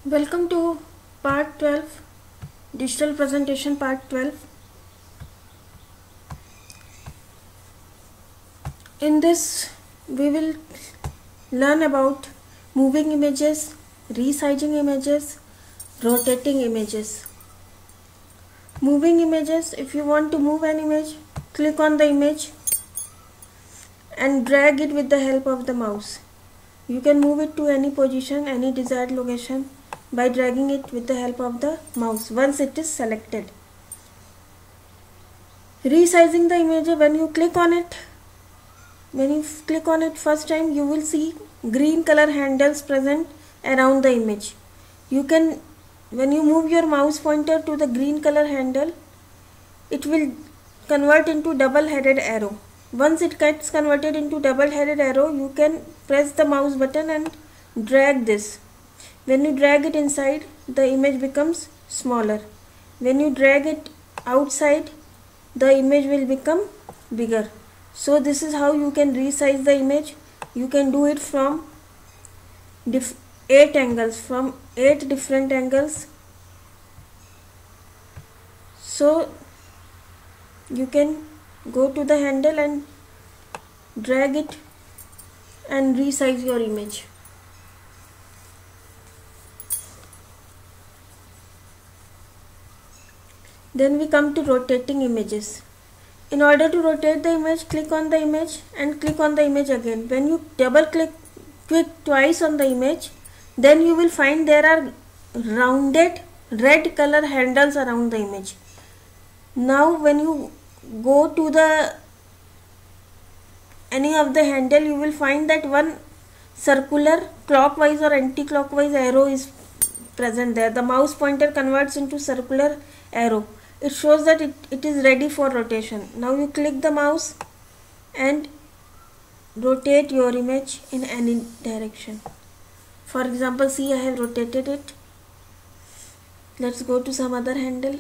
Welcome to part 12, digital presentation part 12. In this we will learn about moving images, resizing images, rotating images. Moving images, if you want to move an image, click on the image and drag it with the help of the mouse. You can move it to any position, any desired location by dragging it with the help of the mouse once it is selected. Resizing the image, when you click on it first time, you will see green color handles present around the image. You can, when you move your mouse pointer to the green color handle, it will convert into double-headed arrow. Once it gets converted into double-headed arrow, you can press the mouse button and drag this. When you drag it inside, the image becomes smaller. When you drag it outside, the image will become bigger. So this is how you can resize the image. You can do it from 8 angles, from 8 different angles. So you can go to the handle and drag it and resize your image. Then we come to rotating images. In order to rotate the image, click on the image and click on the image again. When you double click twice on the image, then you will find there are rounded red color handles around the image. Now when you go to any of the handle, you will find that one circular clockwise or anti-clockwise arrow is present there. The mouse pointer converts into circular arrow. It shows that it is ready for rotation. Now you click the mouse and rotate your image in any direction. For example, see, I have rotated it. Let's go to some other handle.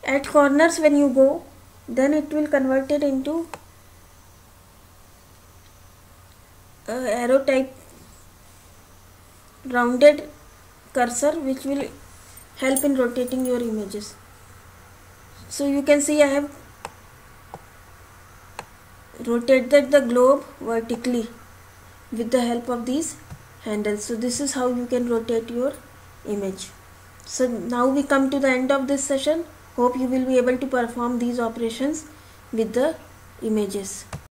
At corners, when you go, then it will convert it into arrow type rounded cursor, which will help in rotating your images. So you can see I have rotated the globe vertically with the help of these handles. So this is how you can rotate your image. So now we come to the end of this session. Hope you will be able to perform these operations with the images.